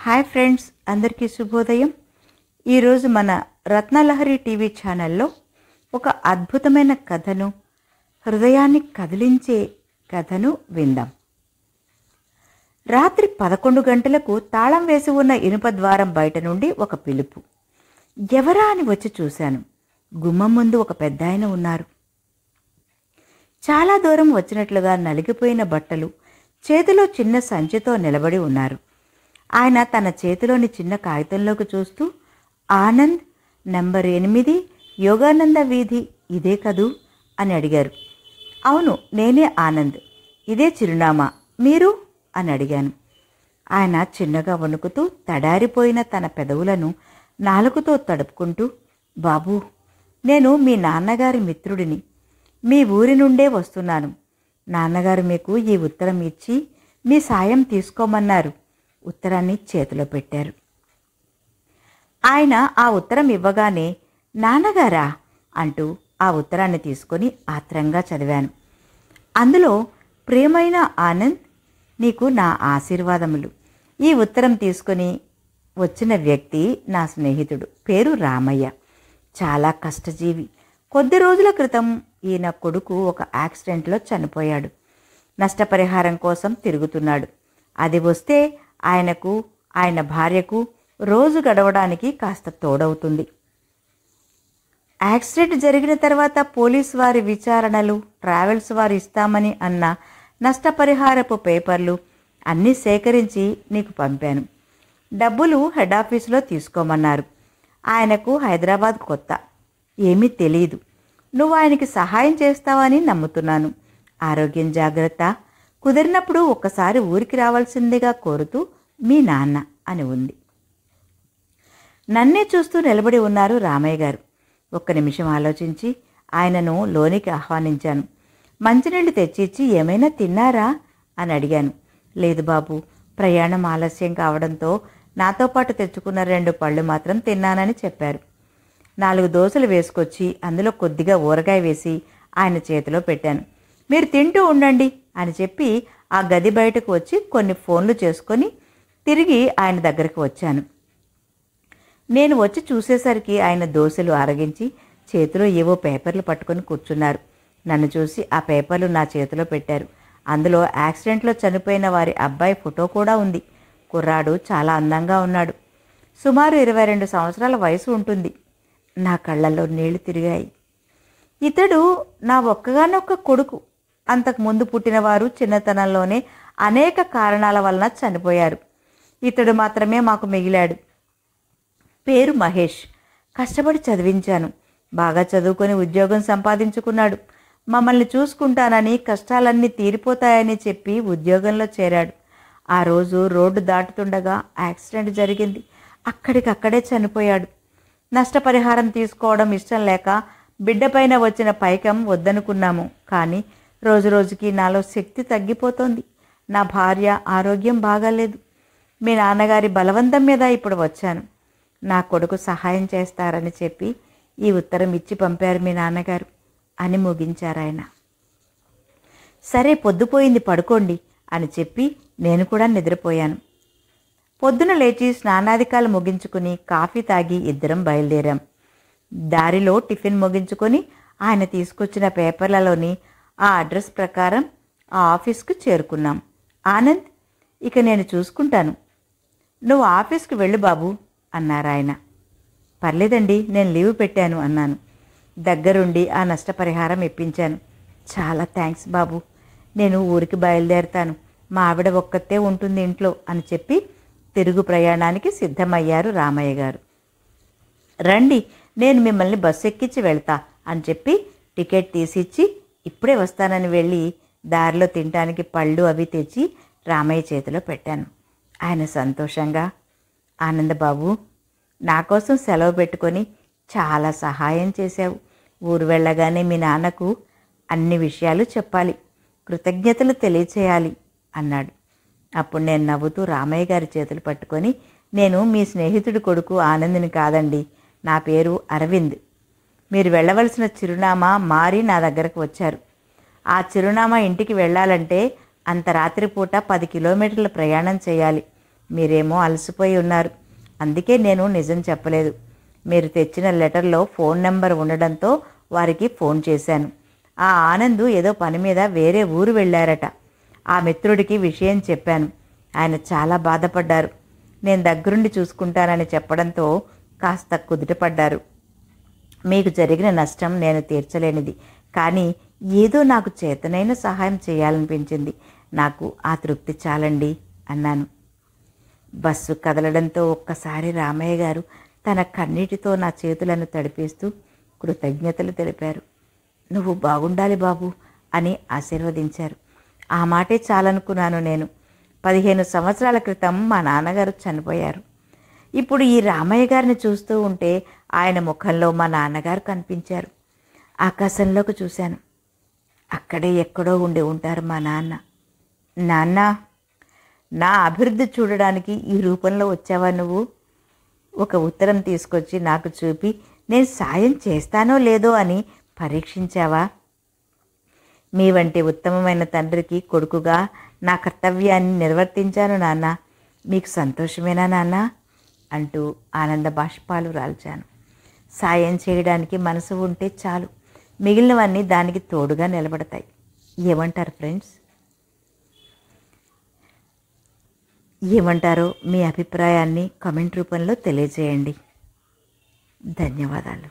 Hi friends, అందరికీ శుభోదయం. ఈరోజు మన రత్నలహరి టీవీ ఛానల్లో ఒక అద్భుతమైన కథను, హృదయాన్ని కదిలించే కథను విందాం. రాత్రి 11 గంటలకు తాళం వేసి ఉన్న ఇనుప ద్వారం బయట నుండి ఒక పిలుపు. ఎవరా అని వచ్చి చూశాను. గుమ్మం ముందు ఒక పెద్దాయన ఉన్నారు. చాలా దూరం వచ్చినట్లుగా నలిగిపోయిన బట్టలు, చేతిలో చిన్న సంచితో నిలబడి ఉన్నారు. ఆయన తన చేతిలోని చిన్న కాగితంలోకి చూస్తూ, ఆనంద్, నంబర్ 8, యోగానంద వీధి ఇదే కదూ అని అడిగారు. అవును, నేనే ఆనంద్, ఇదే చిరునామా, మీరు అని అడిగాను. ఆయన చిన్నగా వణుకుతూ తడారిపోయిన తన పెదవులను నాలుకతో తడుపుకుంటూ, బాబూ, నేను మీ నాన్నగారి మిత్రుడిని, మీ ఊరి నుండే వస్తున్నాను. నాన్నగారు మీకు ఈ ఉత్తరం ఇచ్చి మీ సాయం తీసుకోమన్నారు. ఉత్తరాన్ని చేతిలో పెట్టారు. ఆయన ఆ ఉత్తరం ఇవ్వగానే, నాన్నగారా అంటూ ఆ ఉత్తరాన్ని తీసుకొని ఆత్రంగా చదివాను. అందులో, ప్రియమైన ఆనంద్, నీకు నా ఆశీర్వాదములు. ఈ ఉత్తరం తీసుకొని వచ్చిన వ్యక్తి నా స్నేహితుడు, పేరు రామయ్య. చాలా కష్టజీవి. కొద్ది రోజుల క్రితం ఈయన కొడుకు ఒక యాక్సిడెంట్లో చనిపోయాడు. నష్టపరిహారం కోసం తిరుగుతున్నాడు. అది వస్తే ఆయనకు, ఆయన భార్యకు రోజు గడవడానికి కాస్త తోడవుతుంది. యాక్సిడెంట్ జరిగిన తర్వాత పోలీసు వారి విచారణలు, ట్రావెల్స్ వారు ఇస్తామని అన్న నష్టపరిహారపు పేపర్లు అన్నీ సేకరించి నీకు పంపాను. డబ్బులు హెడ్ ఆఫీసులో తీసుకోమన్నారు. ఆయనకు హైదరాబాద్ కొత్త, ఏమీ తెలియదు. నువ్వు ఆయనకి సహాయం చేస్తావని నమ్ముతున్నాను. ఆరోగ్యం జాగ్రత్త. కుదిరినప్పుడు ఒక్కసారి ఊరికి రావాల్సిందిగా కోరుతూ మీ నాన్న అని ఉంది. నన్నే చూస్తూ నిలబడి ఉన్నారు రామయ్య గారు. ఒక్క నిమిషం ఆలోచించి ఆయనను లోనికి ఆహ్వానించాను. మంచినీళ్ళు తెచ్చిచ్చి ఏమైనా తిన్నారా అని అడిగాను. లేదు బాబు, ప్రయాణం ఆలస్యం కావడంతో నాతో పాటు తెచ్చుకున్న 2 పళ్ళు మాత్రం తిన్నానని చెప్పారు. 4 దోశలు వేసుకొచ్చి అందులో కొద్దిగా ఊరగాయ వేసి ఆయన చేతిలో పెట్టాను. మీరు తింటూ ఉండండి అని చెప్పి ఆ గది బయటకు వచ్చి కొన్ని ఫోన్లు చేసుకొని తిరిగి ఆయన దగ్గరికి వచ్చాను. నేను వచ్చి చూసేసరికి ఆయన దోశలు ఆరగించి చేతిలో ఏవో పేపర్లు పట్టుకొని కూర్చున్నారు. నన్ను చూసి ఆ పేపర్లు నా చేతిలో పెట్టారు. అందులో యాక్సిడెంట్లో చనిపోయిన వారి అబ్బాయి ఫోటో కూడా ఉంది. కుర్రాడు చాలా అందంగా ఉన్నాడు. సుమారు 22 సంవత్సరాల వయసు ఉంటుంది. నా కళ్ళల్లో నీళ్లు తిరిగాయి. ఇతడు నా ఒక్కగానొక్క కొడుకు. అంతకుముందు పుట్టినవారు చిన్నతనంలోనే అనేక కారణాల వలన చనిపోయారు. ఇతడు మాత్రమే మాకు మిగిలాడు. పేరు మహేష్. కష్టపడి చదివించాను. బాగా చదువుకొని ఉద్యోగం సంపాదించుకున్నాడు. మమ్మల్ని చూసుకుంటానని, కష్టాలన్నీ తీరిపోతాయని చెప్పి ఉద్యోగంలో చేరాడు. ఆ రోజు రోడ్డు దాటుతుండగా యాక్సిడెంట్ జరిగింది. అక్కడికక్కడే చనిపోయాడు. నష్టపరిహారం తీసుకోవడం ఇష్టం లేక బిడ్డపైన వచ్చిన పైకం వద్దనుకున్నాము. కానీ రోజురోజుకి నాలో శక్తి తగ్గిపోతోంది. నా భార్య ఆరోగ్యం బాగాలేదు. మీ నాన్నగారి బలవంతం మీద ఇప్పుడు వచ్చాను. నా కొడుకు సహాయం చేస్తారని చెప్పి ఈ ఉత్తరం ఇచ్చి పంపారు మీ నాన్నగారు అని ముగించారాయన. సరే, పొద్దుపోయింది, పడుకోండి అని చెప్పి నేను కూడా నిద్రపోయాను. పొద్దున లేచి స్నానాధికాలు ముగించుకుని కాఫీ తాగి ఇద్దరం బయలుదేరాం. దారిలో టిఫిన్ ముగించుకొని ఆయన తీసుకొచ్చిన పేపర్లలోని ఆ అడ్రస్ ప్రకారం ఆ ఆఫీస్కు చేరుకున్నాం. ఆనంద్, ఇక నేను చూసుకుంటాను, నువ్వు ఆఫీస్కి వెళ్ళు బాబు అన్నారాయన. పర్లేదండి, నేను లీవ్ పెట్టాను అన్నాను. దగ్గరుండి ఆ నష్టపరిహారం ఇప్పించాను. చాలా థ్యాంక్స్ బాబు, నేను ఊరికి బయలుదేరుతాను. మా ఆవిడ ఒక్కతే ఉంటుంది ఇంట్లో అని చెప్పి తిరుగు ప్రయాణానికి సిద్ధమయ్యారు రామయ్య గారు. రండి, నేను మిమ్మల్ని బస్సు ఎక్కించి వెళ్తా అని చెప్పి టికెట్ తీసిచ్చి ఇప్పుడే వస్తానని వెళ్ళి దారిలో తినడానికి పళ్ళు అవి తెచ్చి రామయ్య చేతిలో పెట్టాను. ఆయన సంతోషంగా, ఆనందబాబు, నా కోసం సెలవు పెట్టుకొని చాలా సహాయం చేశావు. ఊరు వెళ్ళగానే మీ నాన్నకు అన్ని విషయాలు చెప్పాలి, కృతజ్ఞతలు తెలియచేయాలి అన్నాడు. అప్పుడు నేను నవ్వుతూ రామయ్య గారి చేతులు పట్టుకొని, నేను మీ స్నేహితుడి కొడుకు ఆనంద్ని కాదండి, నా పేరు అరవింద్. మీరు వెళ్ళవలసిన చిరునామా మారి నా దగ్గరకు వచ్చారు. ఆ చిరునామా ఇంటికి వెళ్ళాలంటే అంత రాత్రిపూట 10 కిలోమీటర్ల ప్రయాణం చేయాలి. మీరేమో అలసిపోయి ఉన్నారు. అందుకే నేను నిజం చెప్పలేదు. మీరు తెచ్చిన లెటర్లో ఫోన్ నెంబర్ ఉండడంతో వారికి ఫోన్ చేశాను. ఆ ఆనంద్ ఏదో పని మీద వేరే ఊరు వెళ్ళారట. ఆ మిత్రుడికి విషయం చెప్పాను. ఆయన చాలా బాధపడ్డారు. నేను దగ్గరుండి చూసుకుంటానని చెప్పడంతో కాస్త కుదుటపడ్డారు. మీకు జరిగిన నష్టం నేను తీర్చలేనిది, కానీ ఏదో నాకు చేతనైన సహాయం చేయాలనిపించింది. నాకు ఆ తృప్తి చాలండి అన్నాను. బస్సు కదలడంతో ఒక్కసారి రామయ్య గారు తన కన్నీటితో నా చేతులను తడిపేస్తూ కృతజ్ఞతలు తెలిపారు. నువ్వు బాగుండాలి బాబు అని ఆశీర్వదించారు. ఆ మాటే చాలనుకున్నాను నేను. 15 సంవత్సరాల క్రితం మా నాన్నగారు చనిపోయారు. ఇప్పుడు ఈ రామయ్య గారిని చూస్తూ ఉంటే ఆయన ముఖంలో మా నాన్నగారు కనిపించారు. ఆకాశంలోకి చూశాను. అక్కడే ఎక్కడో ఉండి ఉంటారు మా నాన్న. నాన్న, నా అభివృద్ధి చూడడానికి ఈ రూపంలో వచ్చావా నువ్వు? ఒక ఉత్తరం తీసుకొచ్చి నాకు చూపి నేను సాయం చేస్తానో లేదో అని పరీక్షించావా? మీ వంటి ఉత్తమమైన తండ్రికి కొడుకుగా నా కర్తవ్యాన్ని నిర్వర్తించాను నాన్న. మీకు సంతోషమేనా నాన్న అంటూ ఆనంద బాష్పాలు రాల్చాను. సాయం చేయడానికి మనసు ఉంటే చాలు, మిగిలినవన్నీ దానికి తోడుగా నిలబడతాయి. ఏమంటారు ఫ్రెండ్స్? ఏమంటారో మీ అభిప్రాయాన్ని కామెంట్ రూపంలో తెలియజేయండి. ధన్యవాదాలు.